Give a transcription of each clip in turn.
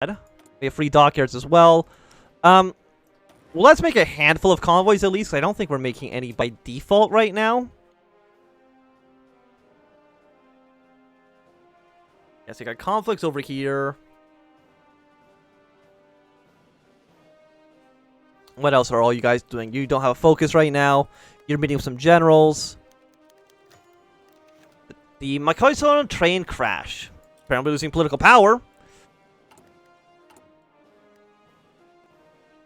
We have free dockyards as well. Well, let's make a handful of convoys at least. I don't think we're making any by default right now. Yes, we got conflicts over here. What else are all you guys doing? You don't have a focus right now. You're meeting with some generals. The Makoiso train crash. Apparently losing political power.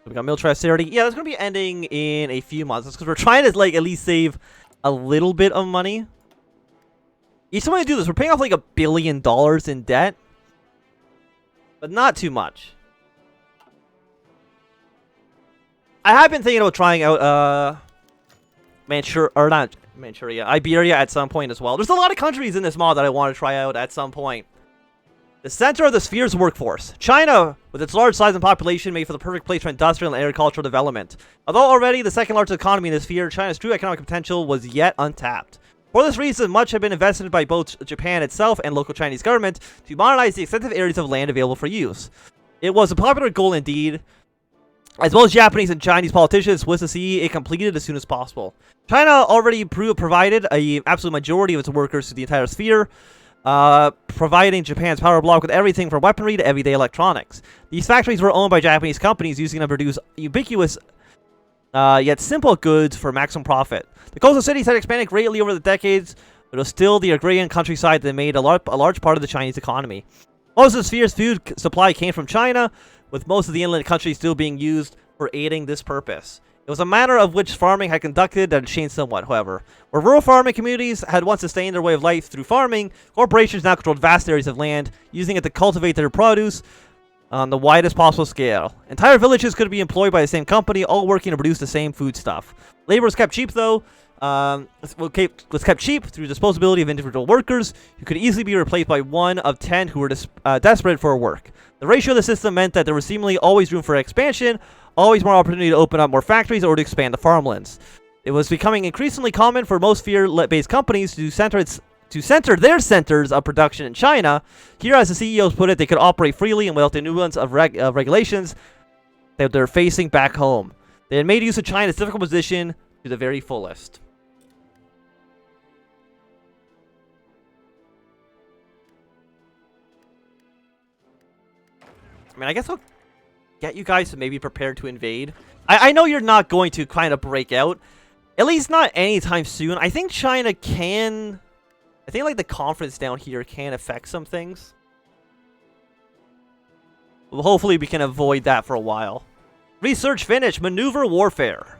We got military austerity. Yeah, that's going to be ending in a few months. That's because we're trying to, like, at least save a little bit of money. Each time we do this, we're paying off, like, $1 billion in debt. But not too much. I have been thinking about trying out, Iberia at some point as well. There's a lot of countries in this mod that I want to try out at some point. The center of the sphere's workforce. China, with its large size and population, made for the perfect place for industrial and agricultural development. Although already the second largest economy in the sphere, China's true economic potential was yet untapped. For this reason, much had been invested by both Japan itself and local Chinese government to modernize the extensive areas of land available for use. It was a popular goal indeed. As well as Japanese and Chinese politicians wish to see it completed as soon as possible. China already provided an absolute majority of its workers to the entire sphere, providing Japan's power block with everything from weaponry to everyday electronics. These factories were owned by Japanese companies using them to produce ubiquitous yet simple goods for maximum profit. The coastal cities had expanded greatly over the decades, but it was still the agrarian countryside that made a large part of the Chinese economy. Most of the sphere's food supply came from China, with most of the inland countries still being used for aiding this purpose. It was a matter of which farming had conducted that had changed somewhat, however. Where rural farming communities had once sustained their way of life through farming, corporations now controlled vast areas of land, using it to cultivate their produce on the widest possible scale. Entire villages could be employed by the same company, all working to produce the same foodstuff. Labor was kept cheap, though. Was kept cheap through disposability of individual workers, who could easily be replaced by 1 of 10 who were desperate for work. The ratio of the system meant that there was seemingly always room for expansion, always more opportunity to open up more factories or to expand the farmlands. It was becoming increasingly common for most sphere-based companies to center their centers of production in China. Here, as the CEOs put it, they could operate freely and without the nuance of regulations that they're facing back home. They had made use of China's difficult position to the very fullest. I mean, I guess I'll get you guys to maybe prepare to invade. I know you're not going to kind of break out. At least not anytime soon. I think China can... I think, like, the confidence down here can affect some things. Well, hopefully we can avoid that for a while. Research finished. Maneuver warfare.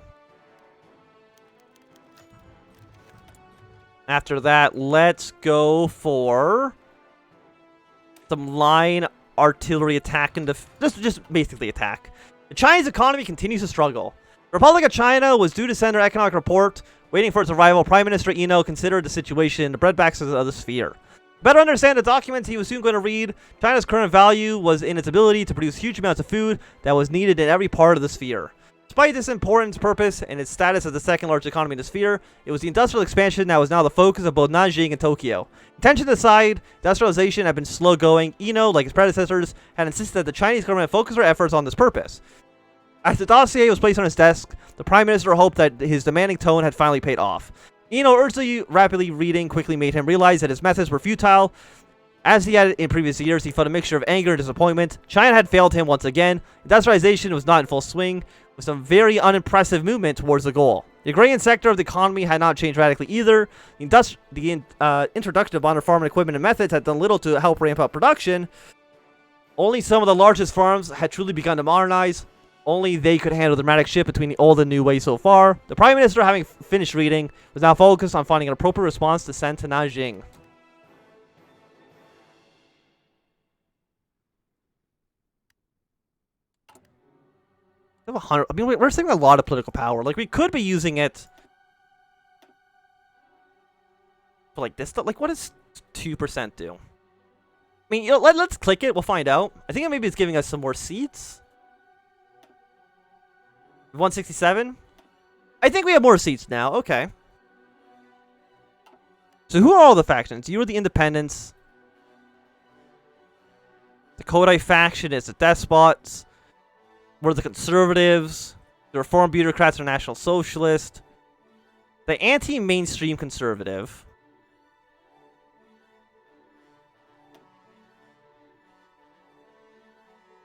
After that, let's go for some line artillery attack and just basically attack. The Chinese economy continues to struggle. The Republic of China was due to send their economic report. Waiting for its arrival, Prime Minister Ino considered the situation the breadbacks of the sphere. To better understand the documents he was soon going to read, China's current value was in its ability to produce huge amounts of food that was needed in every part of the sphere. Despite this important purpose and its status as the second largest economy in the sphere, it was the industrial expansion that was now the focus of both Nanjing and Tokyo. Intention aside, industrialization had been slow going. Ino, like his predecessors, had insisted that the Chinese government focus their efforts on this purpose. As the dossier was placed on his desk, the Prime Minister hoped that his demanding tone had finally paid off. Ino, urgently rapidly reading, quickly made him realize that his methods were futile. As he had in previous years, he felt a mixture of anger and disappointment. China had failed him once again. Industrialization was not in full swing, with some very unimpressive movement towards the goal. The agrarian sector of the economy had not changed radically either. The introduction of modern farming equipment and methods had done little to help ramp up production. Only some of the largest farms had truly begun to modernize. Only they could handle the dramatic shift between the old and new ways so far. The Prime Minister, having finished reading, was now focused on finding an appropriate response to send to Nanjing. We have 100. I mean, we're saving a lot of political power. Like, we could be using it for, like, this stuff. Like, what does 2% do? I mean, you know, let's click it. We'll find out. I think maybe it's giving us some more seats. 167? I think we have more seats now. Okay. So who are all the factions? You are the independents. The Kodai faction is the despots. We're the conservatives. The reform bureaucrats are national socialist. The anti-mainstream conservative.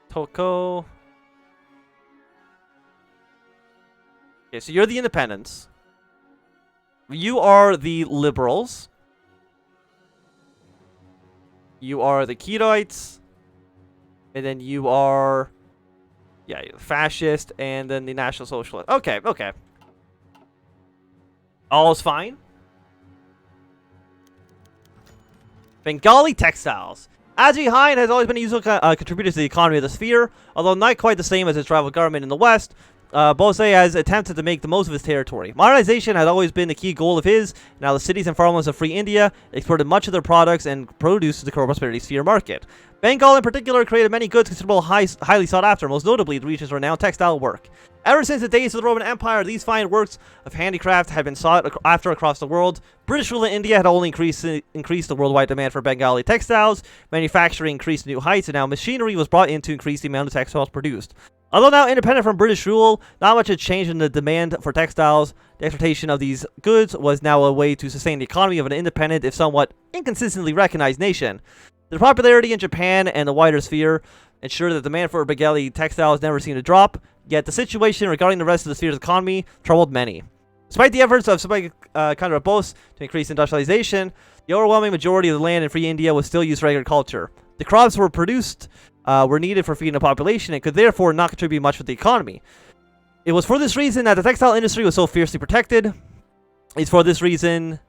Toko. Okay, so you're the independents. You are the liberals. You are the Ketoites. And then you are... yeah, fascist, and then the National Socialist. Okay, okay. All's fine. Bengali Textiles. RGFX has always been a useful contributor to the economy of the sphere, although not quite the same as its rival government in the West. Bose has attempted to make the most of his territory. Modernization has always been the key goal of his. Now the cities and farmlands of free India exported much of their products and produce to the prosperity sphere market. Bengal in particular created many goods considerable highly sought after, most notably the region's renowned textile work. Ever since the days of the Roman Empire, these fine works of handicraft had been sought after across the world. British rule in India had only increased the worldwide demand for Bengali textiles. Manufacturing increased to new heights, and now machinery was brought in to increase the amount of textiles produced. Although now independent from British rule, not much had changed in the demand for textiles. The exportation of these goods was now a way to sustain the economy of an independent, if somewhat inconsistently recognized nation. The popularity in Japan and the wider sphere ensured that the demand for Bengali textiles never seemed to drop, yet the situation regarding the rest of the sphere's economy troubled many. Despite the efforts of somebody Kandra Bose to increase industrialization, the overwhelming majority of the land in free India was still used for agriculture. The crops were produced were needed for feeding the population and could therefore not contribute much to the economy. It was for this reason that the textile industry was so fiercely protected. It's for this reason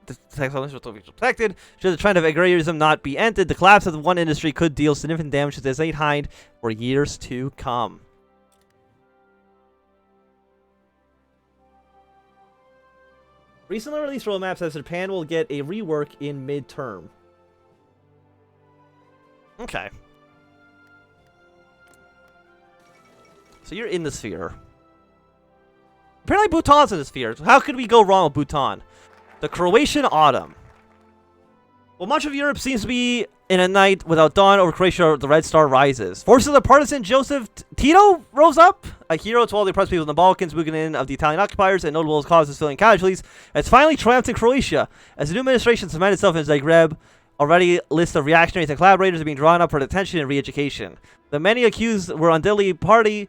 the textile industry was so fiercely protected. Should the trend of agrarism not be ended, the collapse of the one industry could deal significant damage to the state hind for years to come. Recently released roadmap says Japan will get a rework in midterm. Okay. So you're in the sphere. Apparently Bhutan's in the sphere. How could we go wrong with Bhutan? The Croatian autumn. Well, much of Europe seems to be in a night without dawn. Over Croatia, the red star rises. Forces of the partisan Joseph Tito rose up. A hero to all the oppressed people in the Balkans, moving in of the Italian occupiers, and notable causes civilian casualties, has finally triumphed in Croatia. As the new administration cemented itself in Zagreb, already lists of reactionaries and collaborators are being drawn up for detention and re-education. The many accused were undoubtedly party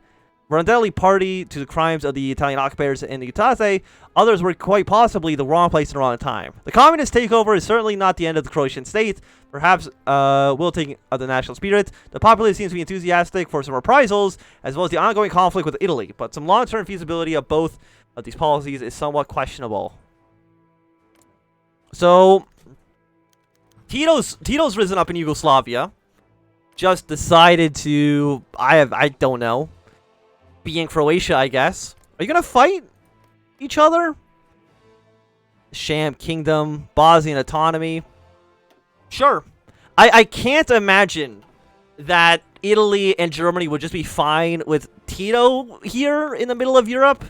to the crimes of the Italian occupiers in the Utase. Others were quite possibly the wrong place and the wrong time. The communist takeover is certainly not the end of the Croatian state, perhaps wilting of the national spirit. The populace seems to be enthusiastic for some reprisals, as well as the ongoing conflict with Italy, but some long-term feasibility of both of these policies is somewhat questionable. So, Tito's risen up in Yugoslavia, just decided to, I don't know, be in Croatia, I guess. Are you gonna fight each other? Sham Kingdom, Bosnian autonomy. Sure. I can't imagine that Italy and Germany would just be fine with Tito here in the middle of Europe.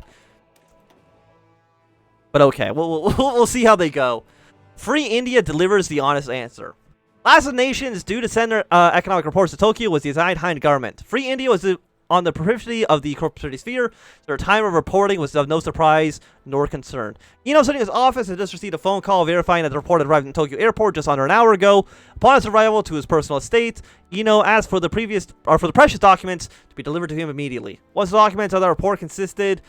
But okay, we'll see how they go. Free India delivers the honest answer. Last of nations, due to send their economic reports to Tokyo, was designed behind government. Free India was on the periphery of the corporate sphere, so their time of reporting was of no surprise nor concern. Eno, sitting in his office, had just received a phone call verifying that the report had arrived in Tokyo airport just under an hour ago. Upon his arrival to his personal estate, Eno asked for the precious documents to be delivered to him immediately. Once the documents of that report consisted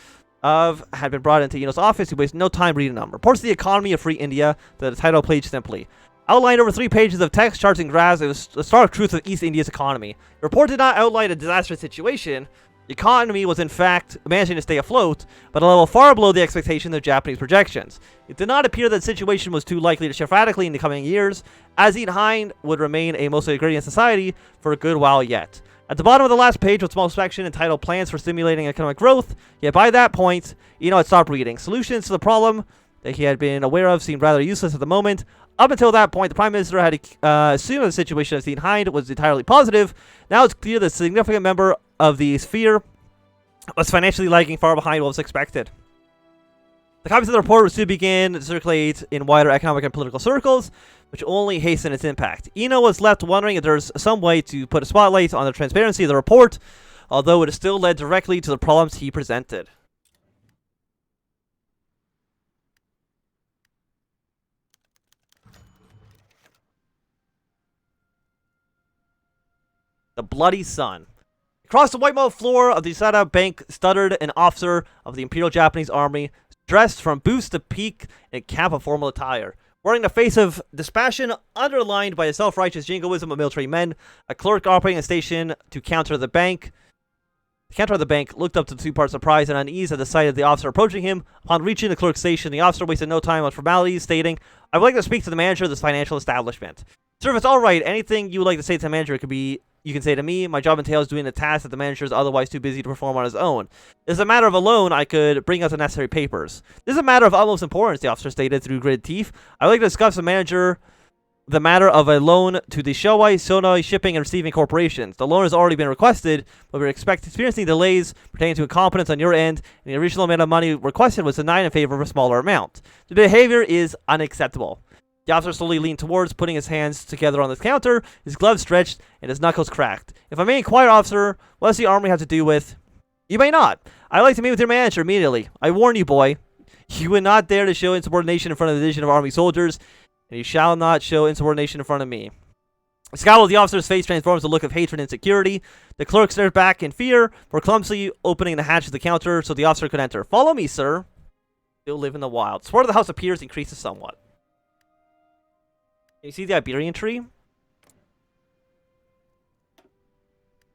of had been brought into Eno's office, he wasted no time reading them. Reports of the economy of free India, the title played simply. Outlined over 3 pages of text, charts, and graphs, it was the stark truth of East India's economy. The report did not outline a disastrous situation. The economy was in fact managing to stay afloat, but a level far below the expectation of Japanese projections. It did not appear that the situation was too likely to shift radically in the coming years, as Hind would remain a mostly agrarian society for a good while yet. At the bottom of the last page was a small section entitled Plans for Stimulating Economic Growth, yet by that point, Eno had stopped reading. Solutions to the problem that he had been aware of seemed rather useless at the moment. Up until that point, the Prime Minister had assumed the situation of Hind was entirely positive. Now it's clear that a significant member of the sphere was financially lagging far behind what was expected. The copies of the report will soon begin to circulate in wider economic and political circles, which only hasten its impact. Eno was left wondering if there's some way to put a spotlight on the transparency of the report, although it is still led directly to the problems he presented. The Bloody Sun. Across the white marble floor of the Sada Bank stuttered an officer of the Imperial Japanese Army, dressed from boots to peak in a cap of formal attire. Wearing a face of dispassion underlined by the self-righteous jingoism of military men, a clerk operating a station to counter the bank. The counter of the bank looked up to the two-part surprise and unease at the sight of the officer approaching him. Upon reaching the clerk's station, the officer wasted no time on formalities, stating, "I would like to speak to the manager of this financial establishment." "Sir, if it's all right, anything you would like to say to the manager could be you can say to me. My job entails doing the task that the manager is otherwise too busy to perform on his own. If it's a matter of a loan, I could bring out the necessary papers." "This is a matter of utmost importance," the officer stated through gritted teeth. "I would like to discuss the matter of a loan to the HOI4 Shipping and Receiving Corporations. The loan has already been requested, but we're experiencing delays pertaining to incompetence on your end, and the original amount of money requested was denied in favor of a smaller amount. The behavior is unacceptable." The officer slowly leaned towards, putting his hands together on the counter, his gloves stretched, and his knuckles cracked. "If I may inquire, officer, what does the army have to do with—" "You may not. I'd like to meet with your manager immediately. I warn you, boy. You would not dare to show insubordination in front of the division of army soldiers, and you shall not show insubordination in front of me." A scowl of the officer's face transforms a look of hatred and insecurity. The clerk stared back in fear, for clumsily opening the hatch of the counter so the officer could enter. "Follow me, sir." Still live in the wild. Support of the house appears increases somewhat. Can you see the Iberian tree?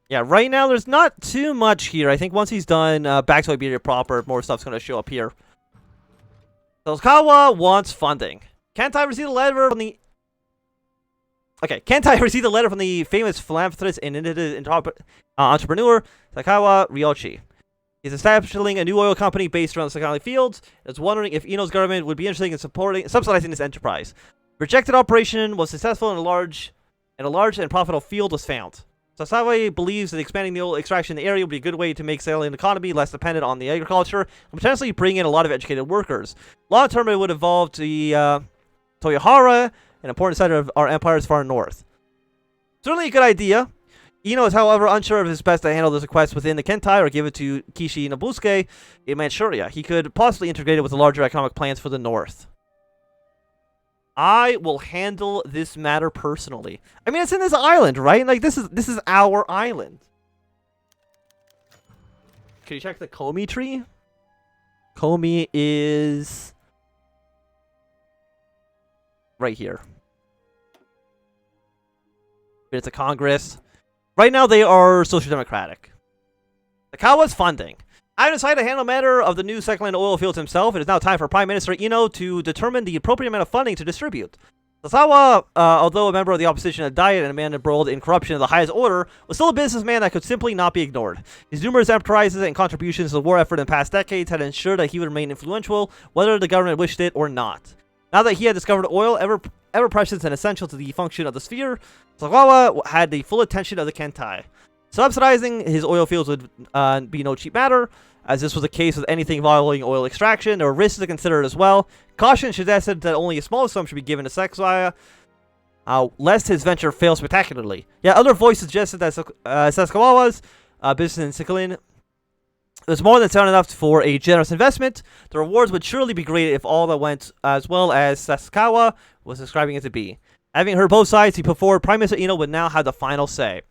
Yeah, right now there's not too much here. I think once he's done back to Iberia proper, more stuff's going to show up here. So Kawa wants funding. Kantai received a letter from the... Okay, Kantai received a letter from the famous philanthropist and entrepreneur, Sakawa Ryoshi. He's establishing a new oil company based around the Sakali Fields, and is wondering if Ino's government would be interested in subsidizing this enterprise. Projected operation was successful and a large and profitable field was found. Sasawa believes that expanding the oil extraction in the area would be a good way to make the economy less dependent on the agriculture and potentially bring in a lot of educated workers. Long term, it would evolve to Toyohara, an important center of our empire's far north. Certainly a good idea. Ino is, however, unsure if it's best to handle this request within the Kentai or give it to Kishi Nobusuke in Manchuria. He could possibly integrate it with the larger economic plans for the north. I will handle this matter personally. I mean, it's in this island, right? Like, this is our island. Can you check the Komi tree? Komi is right here. It's a Congress. Right now, they are Social Democratic. Sakawa's funding. I decided to handle the matter of the new second-line oil fields himself. It is now time for Prime Minister Ino to determine the appropriate amount of funding to distribute. Sasawa, although a member of the opposition at Diet and a man embroiled in corruption of the highest order, was still a businessman that could simply not be ignored. His numerous enterprises and contributions to the war effort in past decades had ensured that he would remain influential, whether the government wished it or not. Now that he had discovered oil, ever precious and essential to the function of the sphere, Sakawa had the full attention of the Kentai. Subsidizing his oil fields would be no cheap matter, as this was the case with anything involving oil extraction. There were risks to consider as well. Caution suggested that only a small sum should be given to Sakawa, lest his venture fail spectacularly. Yet other voices suggested that Sakawa's business in Sakhalin was more than sound enough for a generous investment. The rewards would surely be great if all that went as well as Sakawa was describing it to be. Having heard both sides, he put forward Prime Minister Ino would now have the final say.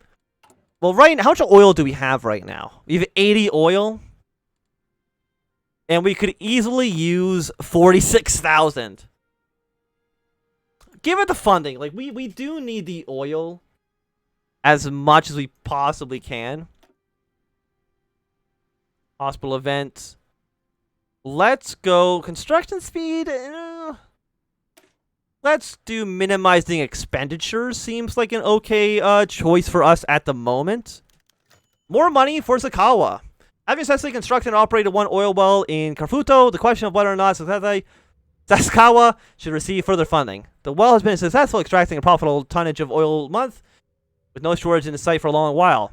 Well, right now, how much oil do we have right now? We have 80 oil. And we could easily use 46,000. Give it the funding. Like, we do need the oil as much as we possibly can. Hospital event. Let's go construction speed. Let's do minimizing expenditures. Seems like an okay choice for us at the moment. More money for Sakawa. Having successfully constructed and operated one oil well in Carfuto, the question of whether or not Sakawa should receive further funding. The well has been successful, extracting a profitable tonnage of oil a month, with no shortage in the site for a long while.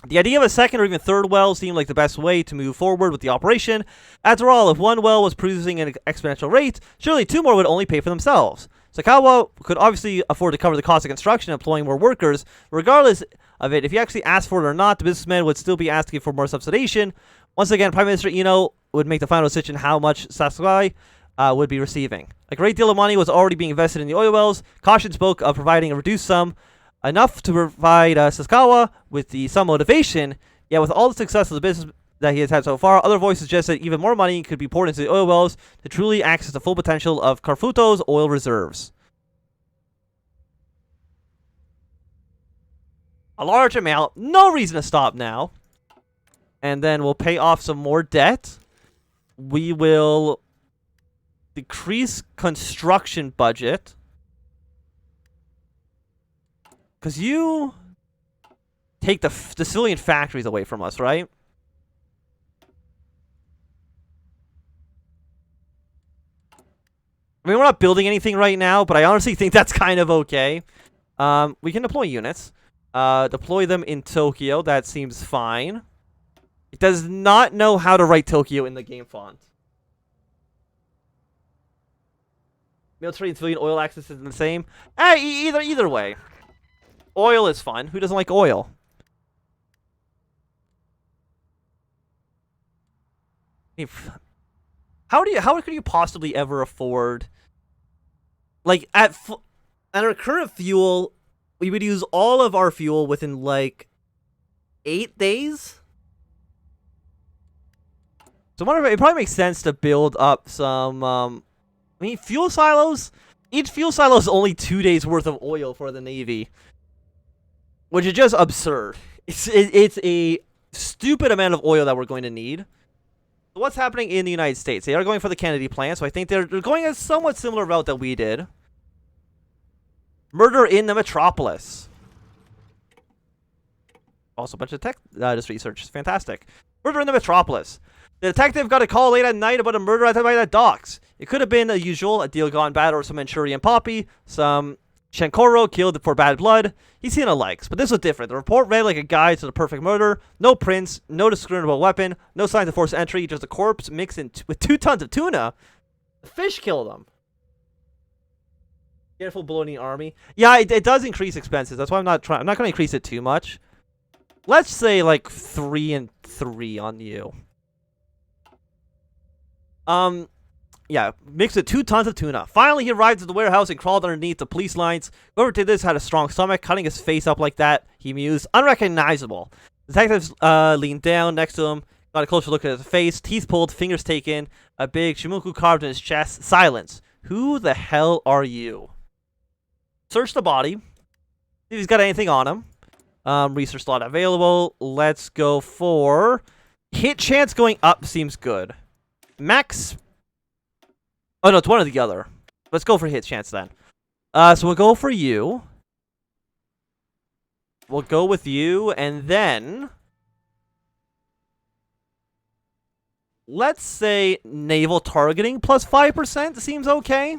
The idea of a second or even third well seemed like the best way to move forward with the operation. After all, if one well was producing at an exponential rate, surely 2 more would only pay for themselves. Sakawa could obviously afford to cover the cost of construction and employing more workers. Regardless of it, if he actually asked for it or not, the businessman would still be asking for more subsidization. Once again, Prime Minister Ino would make the final decision how much Sasaki would be receiving. A great deal of money was already being invested in the oil wells. Caution spoke of providing a reduced sum, enough to provide Sasakawa with some motivation. Yet with all the success of the business that he has had so far, other voices suggest that even more money could be poured into the oil wells to truly access the full potential of Carfuto's oil reserves. A large amount, no reason to stop now. And then we'll pay off some more debt. We will decrease construction budget. Because you take the civilian factories away from us, right? I mean, we're not building anything right now, but I honestly think that's kind of okay. We can deploy units. Deploy them in Tokyo. That seems fine. It does not know how to write Tokyo in the game font. Military and civilian oil access is the same. Either way. Oil is fun. Who doesn't like oil? How could you possibly ever afford, like, at our current fuel, we would use all of our fuel within like 8 days? So it probably makes sense to build up some I mean, fuel silos. Each fuel silo is only 2 days worth of oil for the Navy, which is just absurd. It's a stupid amount of oil that we're going to need. So what's happening in the United States? They are going for the Kennedy plan, so I think they're going a somewhat similar route that we did. Murder in the Metropolis. Also a bunch of tech just research. It's fantastic. Murder in the Metropolis. The detective got a call late at night about a murder at the docks. It could have been the usual, a deal gone bad, or some Manchurian poppy, some Shankoro killed for bad blood. He's seen the likes, but this was different. The report read like a guide to the perfect murder. No prints, no discernible weapon, no signs of forced entry, just a corpse mixed in with 2 tons of tuna. The fish killed him. Careful bologna army. Yeah, it does increase expenses. That's why I'm not going to increase it too much. Let's say like 3 and 3 on you. Yeah, mixed with 2 tons of tuna. Finally, he arrived at the warehouse and crawled underneath the police lines. Whoever did this had a strong stomach. Cutting his face up like that, he mused. Unrecognizable. Detectives leaned down next to him, got a closer look at his face. Teeth pulled, fingers taken, a big shimuku carved in his chest. Silence. Who the hell are you? Search the body. See if he's got anything on him. Research slot available. Let's go for... Hit chance going up seems good. Max... Oh, no, it's one or the other. Let's go for hit chance then. So we'll go for you. We'll go with you, and then... Let's say naval targeting plus 5% seems okay.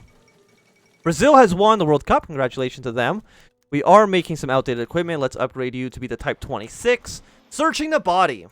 Brazil has won the World Cup. Congratulations to them. We are making some outdated equipment. Let's upgrade you to be the Type 26. Searching the body.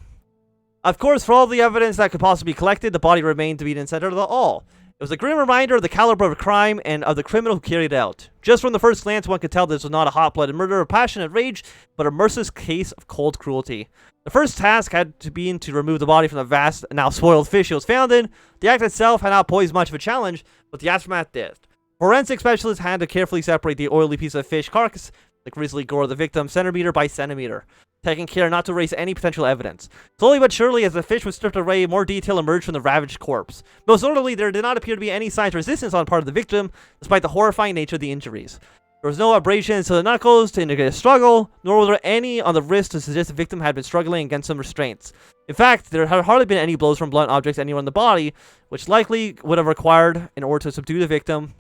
Of course, for all the evidence that could possibly be collected, the body remained to be in the center of the all. It was a grim reminder of the caliber of crime and of the criminal who carried it out. Just from the first glance, one could tell this was not a hot-blooded murder of passionate rage, but a merciless case of cold cruelty. The first task had to be to remove the body from the vast, now spoiled fish it was found in. The act itself had not posed much of a challenge, but the aftermath did. Forensic specialists had to carefully separate the oily piece of fish carcass, the grisly gore of the victim, centimeter by centimeter, taking care not to erase any potential evidence. Slowly but surely, as the fish was stripped away, more detail emerged from the ravaged corpse. Most notably, there did not appear to be any signs of resistance on the part of the victim, despite the horrifying nature of the injuries. There was no abrasions to the knuckles to indicate a struggle, nor were there any on the wrist to suggest the victim had been struggling against some restraints. In fact, there had hardly been any blows from blunt objects anywhere on the body, which likely would have required in order to subdue the victim.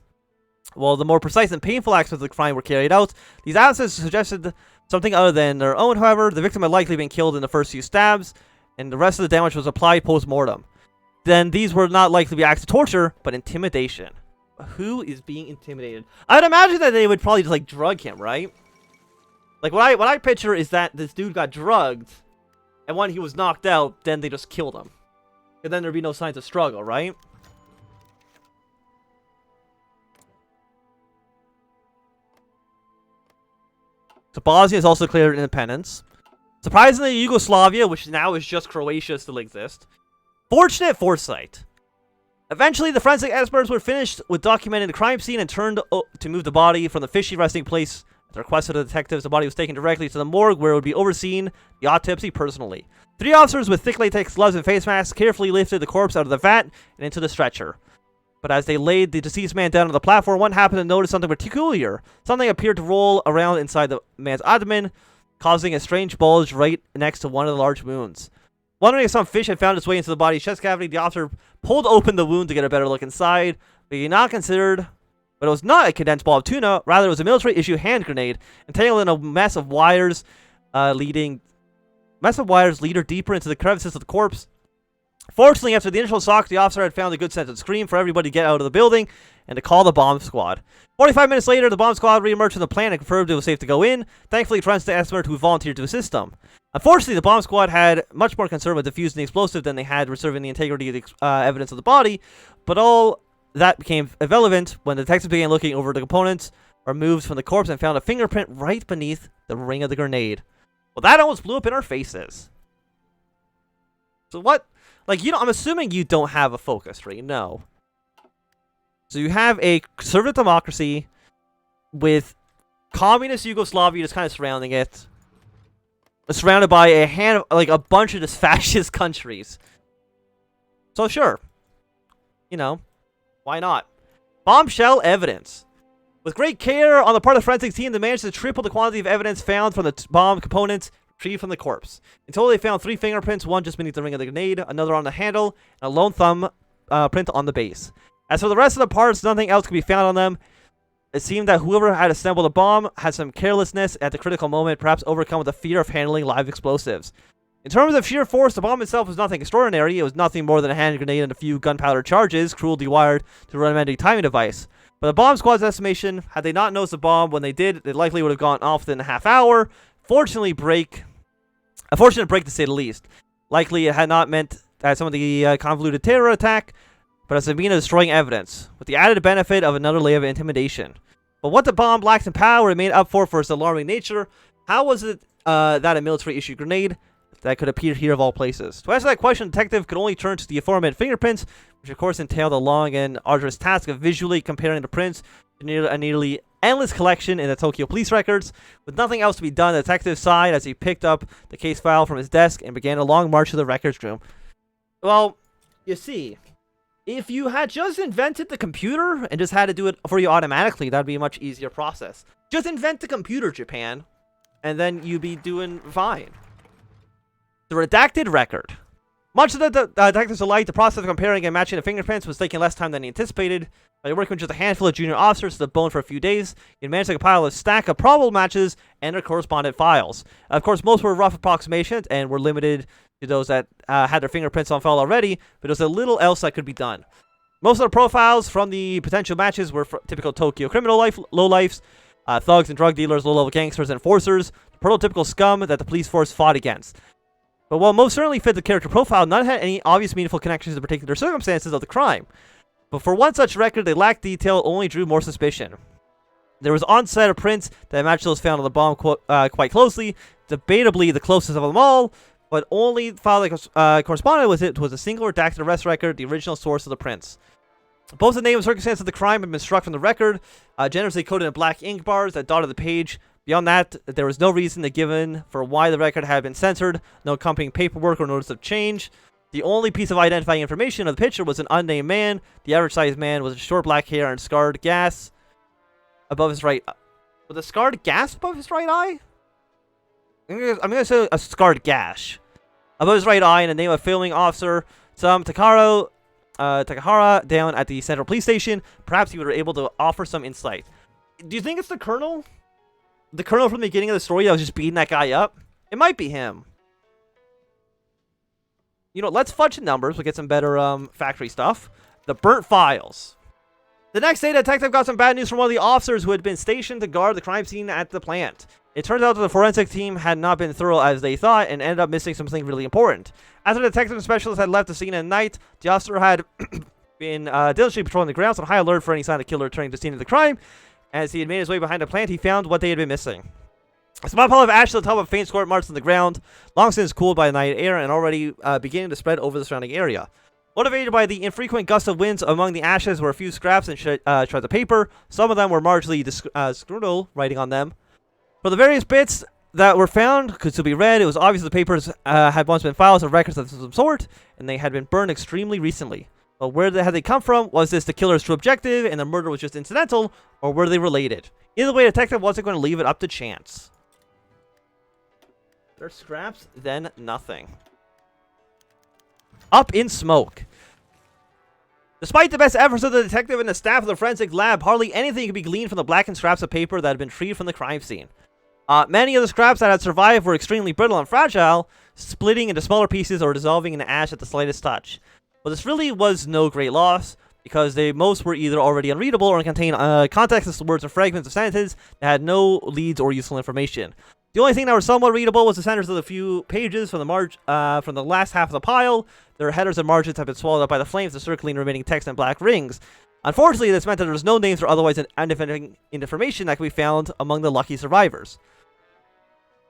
While the more precise and painful acts of the crime were carried out, these absences suggested something other than their own. However, the victim had likely been killed in the first few stabs, and the rest of the damage was applied post-mortem. Then these were not likely to be acts of torture, but intimidation. Who is being intimidated? I'd imagine that they would probably just like drug him, right? Like what I picture is that this dude got drugged, And when he was knocked out, then they just killed him. And then there'd be no signs of struggle, right? So Bosnia has also declared independence. Surprisingly, Yugoslavia, which now is just Croatia, still exists. Fortunate foresight. Eventually, the forensic experts were finished with documenting the crime scene and turned to move the body from the fishy resting place. At the request of the detectives, the body was taken directly to the morgue where it would be overseen the autopsy personally. 3 officers with thick latex gloves and face masks carefully lifted the corpse out of the vat and into the stretcher. But as they laid the deceased man down on the platform, one happened to notice something peculiar. Something appeared to roll around inside the man's abdomen, causing a strange bulge right next to one of the large wounds. Wondering if some fish had found its way into the body's chest cavity, the officer pulled open the wound to get a better look inside, but it was not a condensed ball of tuna, rather it was a military-issue hand grenade, entangled in a mess of wires, leading deeper into the crevices of the corpse. Fortunately, after the initial shock, the officer had found a good sense to scream for everybody to get out of the building and to call the bomb squad. 45 minutes later, the bomb squad re-emerged from the plant and confirmed it was safe to go in. Thankfully, forensic expert who volunteered to assist them. Unfortunately, the bomb squad had much more concern with defusing the explosive than they had reserving the integrity of the evidence of the body, but all that became irrelevant when the detectives began looking over the components removed from the corpse and found a fingerprint right beneath the ring of the grenade. Well, that almost blew up in our faces. So what? Like, I'm assuming you don't have a focus tree. No. So you have a conservative democracy with communist Yugoslavia just kind of surrounding it. Surrounded by a bunch of just fascist countries. So sure. Why not? Bombshell evidence. With great care on the part of the forensic team, they managed to triple the quantity of evidence found from the bomb components retrieved from the corpse. In total, they found 3 fingerprints, one just beneath the ring of the grenade, another on the handle, and a lone thumb print on the base. As for the rest of the parts, nothing else could be found on them. It seemed that whoever had assembled the bomb had some carelessness at the critical moment, perhaps overcome with the fear of handling live explosives. In terms of sheer force, the bomb itself was nothing extraordinary. It was nothing more than a hand grenade and a few gunpowder charges, cruelly wired to a rudimentary timing device. But the bomb squad's estimation, had they not noticed the bomb when they did, it likely would have gone off within a half hour. A fortunate break to say the least. Likely it had not meant some of the convoluted terror attack, but as a means of destroying evidence, with the added benefit of another layer of intimidation. But what the bomb lacked in power, it made up for its alarming nature. How was it that a military-issued grenade that could appear here of all places? To answer that question, the detective could only turn to the aforementioned fingerprints, which of course entailed a long and arduous task of visually comparing the prints to a nearly endless collection in the Tokyo police records. With nothing else to be done, the detective sighed as he picked up the case file from his desk and began a long march to the records room. Well, you see, if you had just invented the computer and just had to do it for you automatically, that'd be a much easier process. Just invent the computer, Japan, and then you'd be doing fine. The redacted record. Much of the detectives alike, the process of comparing and matching the fingerprints was taking less time than he anticipated. By working with just a handful of junior officers to the bone for a few days, he managed to compile a stack of probable matches and their correspondent files. Of course, most were rough approximations and were limited to those that had their fingerprints on file already, but there was a little else that could be done. Most of the profiles from the potential matches were typical Tokyo criminal lowlifes, thugs and drug dealers, low-level gangsters, and enforcers, the prototypical scum that the police force fought against. But while most certainly fit the character profile, none had any obvious meaningful connections to the particular circumstances of the crime. But for one such record, they lacked detail, only drew more suspicion. There was on-set of prints that matched those found on the bomb quite closely, debatably the closest of them all, but only file that corresponded with it was a single redacted arrest record, the original source of the prints. Both the name and circumstance of the crime had been struck from the record, generously coded in black ink bars that dotted the page. Beyond that, there was no reason given for why the record had been censored, no accompanying paperwork or notice of change. The only piece of identifying information of the picture was an unnamed man. The average-sized man with short black hair and scarred gas above his right... With a scarred gas above his right eye? I'm gonna say a scarred gash above his right eye, and the name of filming officer Takahara down at the Central Police Station. Perhaps he were able to offer some insight. Do you think it's the Colonel? The Colonel from the beginning of the story that was just beating that guy up? It might be him. Let's fudge the numbers. We'll get some better factory stuff. The burnt files. The next day, the detective got some bad news from one of the officers who had been stationed to guard the crime scene at the plant. It turns out that the forensic team had not been thorough as they thought and ended up missing something really important. After the detective specialist had left the scene at night, the officer had been diligently patrolling the grounds on high alert for any sign of the killer returning to the scene of the crime. As he had made his way behind the plant, he found what they had been missing. A small pile of ash at the top of a faint squirt marks on the ground, long since cooled by the night air and already beginning to spread over the surrounding area. Motivated by the infrequent gusts of winds, among the ashes were a few scraps and shreds of paper. Some of them were marginally scribbled writing on them. For the various bits that were found could still be read, it was obvious the papers had once been files or records of some sort, and they had been burned extremely recently. But where had they come from? Was this the killer's true objective, and the murder was just incidental, or were they related? Either way, the detective wasn't going to leave it up to chance. There's scraps, then nothing. Up in smoke. Despite the best efforts of the detective and the staff of the forensic lab, hardly anything could be gleaned from the blackened scraps of paper that had been freed from the crime scene. Many of the scraps that had survived were extremely brittle and fragile, splitting into smaller pieces or dissolving in ash at the slightest touch. But this really was no great loss, because most were either already unreadable or contained contextless words or fragments of sentences that had no leads or useful information. The only thing that were somewhat readable was the centers of the few pages from the last half of the pile. Their headers and margins had been swallowed up by the flames, the circling remaining text and black rings. Unfortunately, this meant that there was no names or otherwise independent information that could be found among the lucky survivors.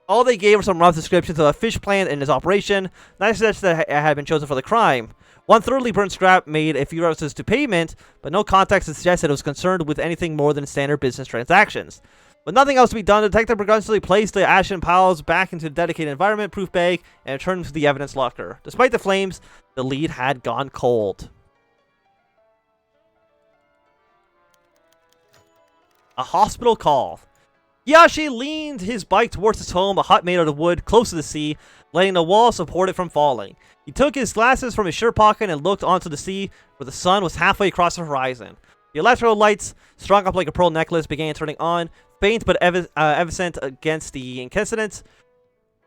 All they gave were some rough descriptions of a fish plant and its operation, not such that it had been chosen for the crime. One thoroughly burned scrap made a few references to payment, but no context to suggest that it was concerned with anything more than standard business transactions. With nothing else to be done, the detective progressively placed the ashen piles back into the dedicated environment-proof bag and returned to the evidence locker. Despite the flames, the lead had gone cold. A hospital call. Yashi leaned his bike towards his home, a hut made out of wood, close to the sea, letting the wall support it from falling. He took his glasses from his shirt pocket and looked onto the sea, where the sun was halfway across the horizon. The electro lights, strung up like a pearl necklace, began turning on, faint but evanescent against the incandescence.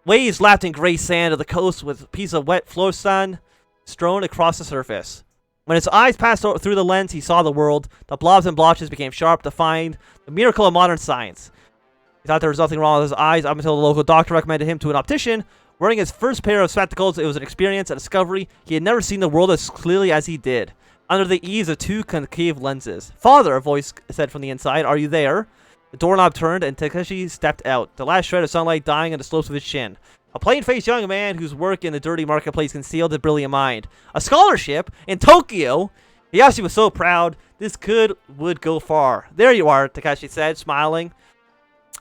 Waves lapped in gray sand of the coast with a piece of wet floor sand strewn across the surface. When his eyes passed through the lens, he saw the world. The blobs and blotches became sharp, defined the miracle of modern science. He thought there was nothing wrong with his eyes up until the local doctor recommended him to an optician. Wearing his first pair of spectacles, it was an experience, a discovery. He had never seen the world as clearly as he did, under the ease of two concave lenses. "Father," a voice said from the inside, "are you there?" The doorknob turned, and Takeshi stepped out, the last shred of sunlight dying on the slopes of his chin. A plain-faced young man whose work in the dirty marketplace concealed his brilliant mind. A scholarship in Tokyo! Hayashi was so proud. This would go far. "There you are," Takeshi said, smiling,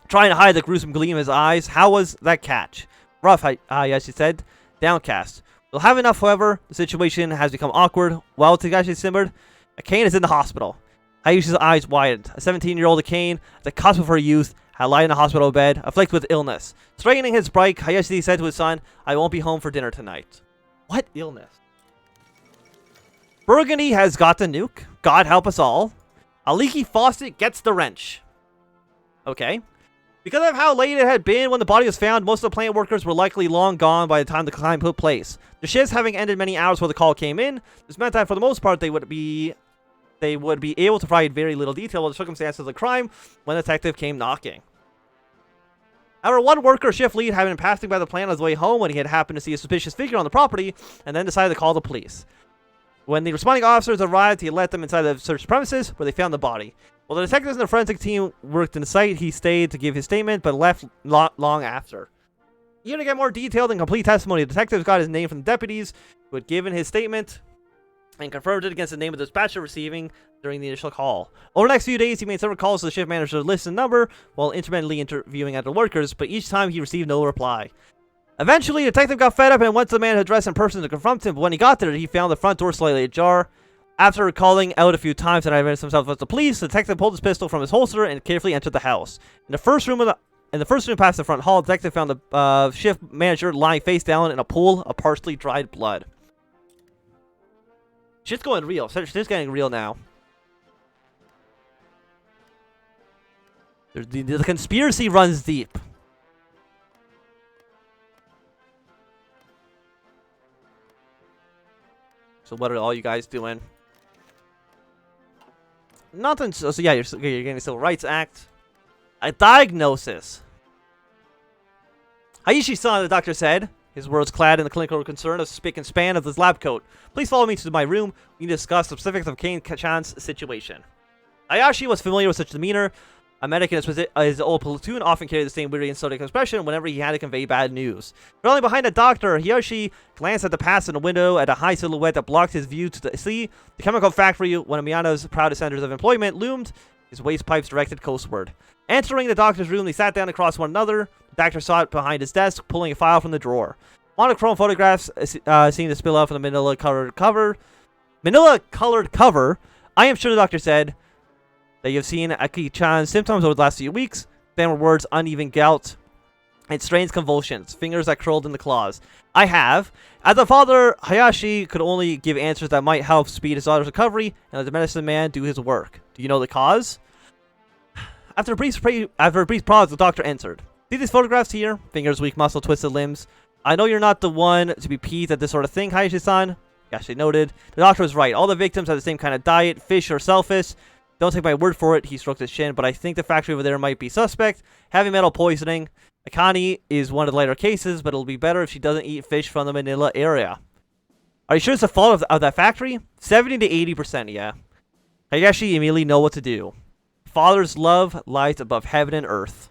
trying to hide the gruesome gleam in his eyes. "How was that catch?" "Rough," Hayashi said, downcast. "We'll have enough, however. The situation has become awkward." While Takeshi simmered, Akane is in the hospital. Hayashi's eyes widened. A 17-year-old Akane, at the cusp of her youth, had lied in a hospital bed, afflicted with illness. Straightening his bike, Hayashi said to his son, "I won't be home for dinner tonight." What illness? Burgundy has got the nuke. God help us all. A leaky faucet gets the wrench. Okay. Because of how late it had been when the body was found, most of the plant workers were likely long gone by the time the crime took place. The shifts having ended many hours before the call came in, this meant that for the most part they would be able to provide very little detail of the circumstances of the crime when the detective came knocking. However, one worker shift lead had been passing by the plant on his way home when he had happened to see a suspicious figure on the property, and then decided to call the police. When the responding officers arrived, he led them inside the search premises, where they found the body. While the detectives and the forensic team worked in the site, he stayed to give his statement, but left not long after. Eager to get more detailed and complete testimony, the detectives got his name from the deputies who had given his statement, and confirmed it against the name of the dispatcher receiving during the initial call. Over the next few days, he made several calls to the shift manager's list and number, while intermittently interviewing other workers, but each time he received no reply. Eventually, the detective got fed up and went to the man who addressed in person to confront him, but when he got there, he found the front door slightly ajar. After calling out a few times and identifying himself as the police, the detective pulled his pistol from his holster and carefully entered the house. In the first room past the front hall, the detective found the shift manager lying face down in a pool of partially dried blood. Shit's going real. Shit's getting real now. The conspiracy runs deep. So what are all you guys doing? Nothing. So yeah, you're getting the Civil Rights Act. A diagnosis. Hayashi-san, the doctor said, his words clad in the clinical concern of spick and span of his lab coat. Please follow me to my room. We need to discuss the specifics of Kane-chan's situation. Hayashi was familiar with such demeanor. A medic in his old platoon often carried the same weary and stoic expression whenever he had to convey bad news. Trailing behind the doctor, Hayashi glanced at the pass in the window at a high silhouette that blocked his view to the sea. The chemical factory, one of Miyano's proudest centers of employment, loomed, his waste pipes directed coastward. Entering the doctor's room, they sat down across one another. The doctor sought behind his desk, pulling a file from the drawer. Monochrome photographs seemed to spill out from the manila-colored cover. Manila-colored cover. I am sure, the doctor said, that you've seen Aki-chan's symptoms over the last few weeks. Then were words, uneven gout, and strange convulsions, fingers that curled in the claws. I have. As a father, Hayashi could only give answers that might help speed his daughter's recovery, and let the medicine man do his work. Do you know the cause? After a brief pause, the doctor answered. See these photographs here? Fingers, weak muscle, twisted limbs. I know you're not the one to be peeved at this sort of thing, Hayashi-san. Hayashi noted. The doctor was right. All the victims have the same kind of diet, fish or shellfish. Don't take my word for it, he stroked his chin, but I think the factory over there might be suspect. Heavy metal poisoning. Akane is one of the lighter cases, but it'll be better if she doesn't eat fish from the Manila area. Are you sure it's the fault of that factory? 70 to 80%, yeah. Hayashi immediately know what to do. Father's love lies above heaven and earth.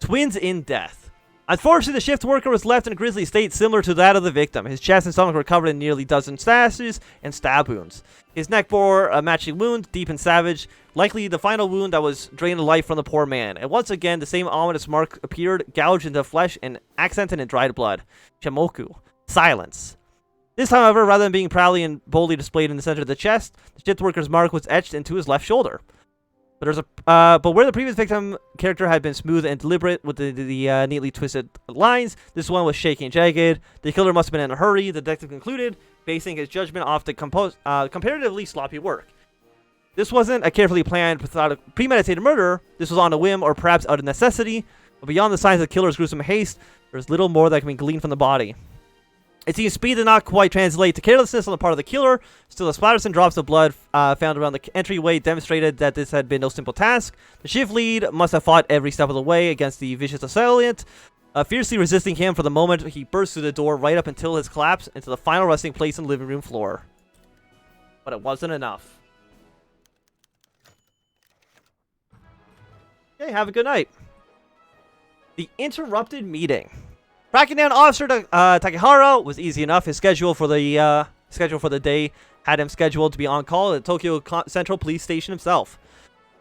Twins in death. Unfortunately, the shift worker was left in a grisly state similar to that of the victim. His chest and stomach were covered in nearly a dozen slashes and stab wounds. His neck bore a matching wound, deep and savage, likely the final wound that was drained the life from the poor man. And once again, the same ominous mark appeared, gouged into flesh and accented in dried blood. Chamoku. Silence. This time, however, rather than being proudly and boldly displayed in the center of the chest, the shift worker's mark was etched into his left shoulder. But where the previous victim character had been smooth and deliberate with the neatly twisted lines, this one was shaky and jagged. The killer must have been in a hurry, the detective concluded, basing his judgment off the comparatively sloppy work. This wasn't a carefully planned, premeditated murder. This was on a whim or perhaps out of necessity. But beyond the signs of the killer's gruesome haste, there's little more that can be gleaned from the body. It seems speed did not quite translate to carelessness on the part of the killer. Still, the splatters and drops of blood found around the entryway demonstrated that this had been no simple task. The shift lead must have fought every step of the way against the vicious assailant, fiercely resisting him for the moment he burst through the door right up until his collapse into the final resting place on the living room floor. But it wasn't enough. Okay, have a good night. The interrupted meeting. Tracking down Officer Takehara was easy enough. His schedule for the day had him scheduled to be on call at the Tokyo Central Police Station himself.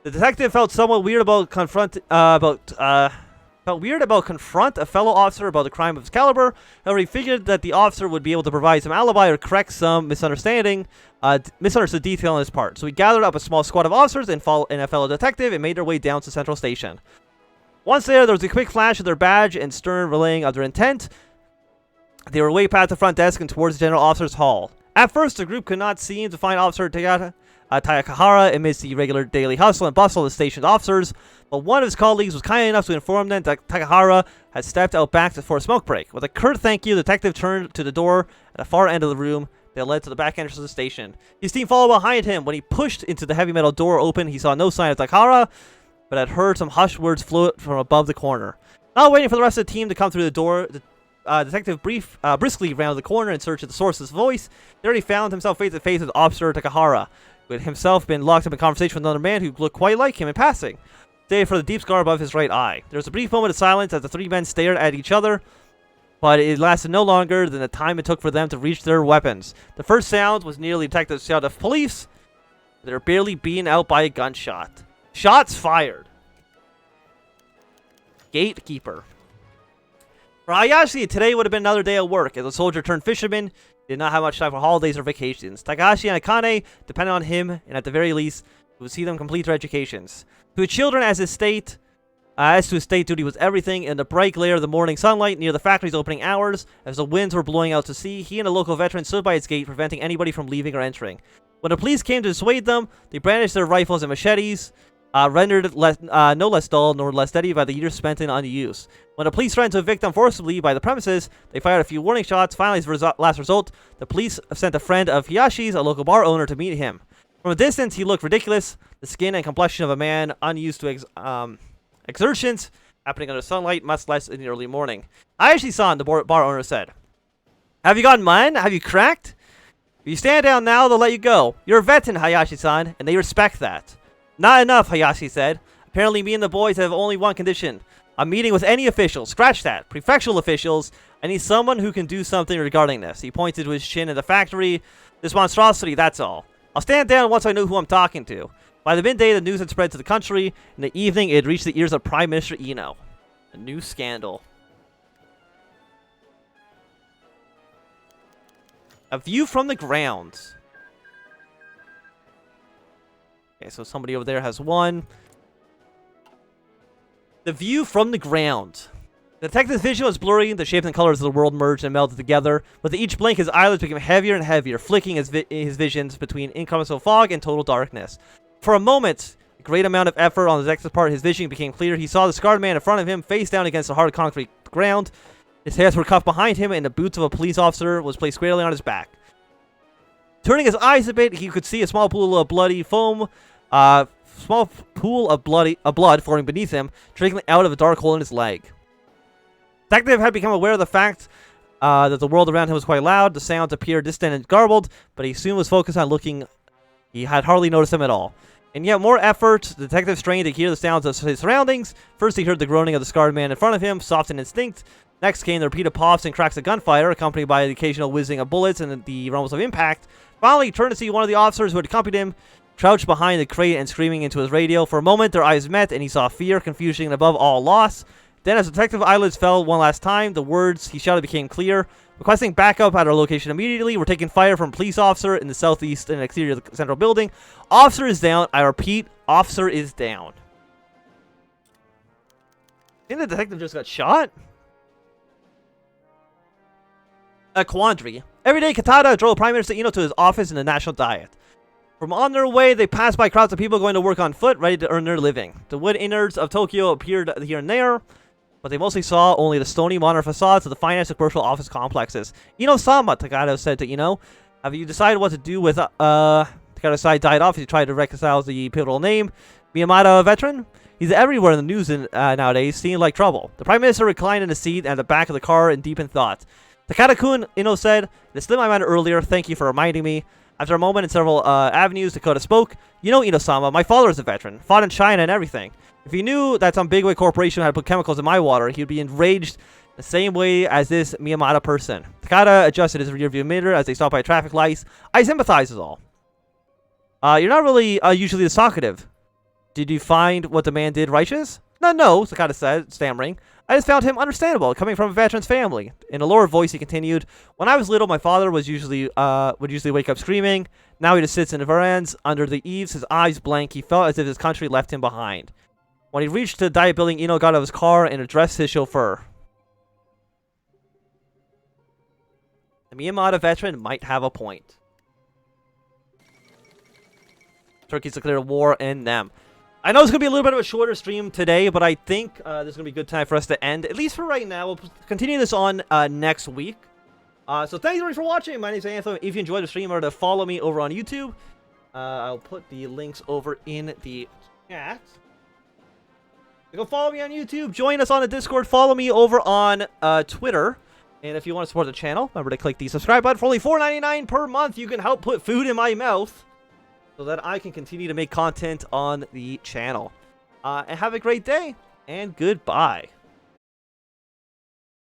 The detective felt somewhat weird about confront a fellow officer about the crime of his caliber. However, he figured that the officer would be able to provide some alibi or correct some misunderstood detail on his part. So he gathered up a small squad of officers and a fellow detective and made their way down to Central Station. Once there was a quick flash of their badge and stern relaying of their intent. They were way past the front desk and towards the general officer's hall. At first, the group could not seem to find Officer Takehara amidst the regular daily hustle and bustle of the station's officers, but one of his colleagues was kind enough to inform them that Takehara had stepped out back for a smoke break. With a curt thank you, the detective turned to the door at the far end of the room that led to the back entrance of the station. His team followed behind him. When he pushed into the heavy metal door open, he saw no sign of Takehara, but had heard some hushed words float from above the corner. Not waiting for the rest of the team to come through the door, the detective briskly rounded the corner in search of the source of his voice. There he found himself face to face with Officer Takehara, who had himself been locked up in conversation with another man who looked quite like him in passing, save for the deep scar above his right eye. There was a brief moment of silence as the three men stared at each other, but it lasted no longer than the time it took for them to reach their weapons. The first sound was nearly the detective's shout of police. They were barely beaten out by a gunshot. Shots fired. Gatekeeper. For Hayashi, today would have been another day at work. As a soldier turned fisherman, he did not have much time for holidays or vacations. Takahashi and Akane depended on him, and at the very least, he would see them complete their educations. To his children, as to his state duty was everything. In the bright glare of the morning sunlight near the factory's opening hours, as the winds were blowing out to sea, he and a local veteran stood by its gate, preventing anybody from leaving or entering. When the police came to dissuade them, they brandished their rifles and machetes, rendered no less dull nor less steady by the years spent in unuse. When the police threatened to evict them forcibly by the premises, they fired a few warning shots. Finally, as a last result, the police sent a friend of Hayashi's, a local bar owner, to meet him. From a distance, he looked ridiculous. The skin and complexion of a man unused to exertions, happening under sunlight, much less in the early morning. Hayashi-san, the bar owner said. Have you gone mine? Have you cracked? If you stand down now, they'll let you go. You're a veteran, Hayashi-san, and they respect that. Not enough, Hayashi said. Apparently me and the boys have only one condition. A meeting with any officials. Scratch that. Prefectural officials. I need someone who can do something regarding this. He pointed to his chin in the factory. This monstrosity, that's all. I'll stand down once I know who I'm talking to. By the midday, the news had spread to the country. In the evening, it had reached the ears of Prime Minister Ino. A new scandal. A view from the ground. Okay, so somebody over there has one. The view from the ground. The detective's vision was blurry, the shapes and colors of the world merged and melded together. With each blink, his eyelids became heavier and heavier, flicking his visions between incommensurable fog and total darkness. For a moment, a great amount of effort on the detective's part, his vision became clear. He saw the scarred man in front of him, face down against the hard concrete ground. His hands were cuffed behind him, and the boots of a police officer was placed squarely on his back. Turning his eyes a bit, he could see a small pool of bloody foam, small pool of blood forming beneath him, trickling out of a dark hole in his leg. The detective had become aware of the fact that the world around him was quite loud. The sounds appeared distant and garbled, but he soon was focused on looking. He had hardly noticed them at all. And yet more effort, the detective strained to hear the sounds of his surroundings. First, he heard the groaning of the scarred man in front of him, soft and distinct. Next came the repeated pops and cracks of gunfire, accompanied by the occasional whizzing of bullets and the rumbles of impact. Finally, he turned to see one of the officers who had accompanied him, crouched behind the crate and screaming into his radio. For a moment, their eyes met, and he saw fear, confusion, and above all, loss. Then, as the detective's eyelids fell one last time, the words he shouted became clear. Requesting backup at our location immediately. We're taking fire from a police officer in the southeast and exterior of the central building. Officer is down. I repeat, officer is down. I think the detective just got shot. A quandary. Every day, Katada drove Prime Minister Ino to his office in the National Diet. From on their way, they passed by crowds of people going to work on foot, ready to earn their living. The wood innards of Tokyo appeared here and there, but they mostly saw only the stony modern facades of the finance and commercial office complexes. Ino-sama, Takada said to Ino, have you decided what to do with, Takada's side died off as he tried to reconcile the pivotal name. Miyamada, a veteran? He's everywhere in the news nowadays, seeming like trouble. The Prime Minister reclined in a seat at the back of the car in deep in thought. Takada-kun, Ino said, it slipped my mind earlier, thank you for reminding me. After a moment in several avenues, Dakota spoke. You know, Ino-sama, my father is a veteran, fought in China and everything. If he knew that some bigwig corporation had put chemicals in my water, he would be enraged the same way as this Miyamada person. Takada adjusted his rearview mirror as they stopped by traffic lights. I sympathize is all. You're not really usually this talkative. Did you find what the man did righteous? No, Takada said, stammering. I just found him understandable, coming from a veteran's family. In a lower voice, he continued, when I was little, my father would usually wake up screaming. Now he just sits in the verandas, under the eaves, his eyes blank. He felt as if his country left him behind. When he reached the diet building, Ino got out of his car and addressed his chauffeur. The Miyamada veteran might have a point. Turkey's declared war in them. I know it's going to be a little bit of a shorter stream today, but I think this is going to be a good time for us to end, at least for right now. We'll continue this on next week. So thank you for watching. My name is Anthem. If you enjoyed the stream, remember to follow me over on YouTube. I'll put the links over in the chat. You can follow me on YouTube, join us on the Discord, follow me over on Twitter. And if you want to support the channel, remember to click the subscribe button. For only $4.99 per month, you can help put food in my mouth, so that I can continue to make content on the channel. And have a great day, and goodbye.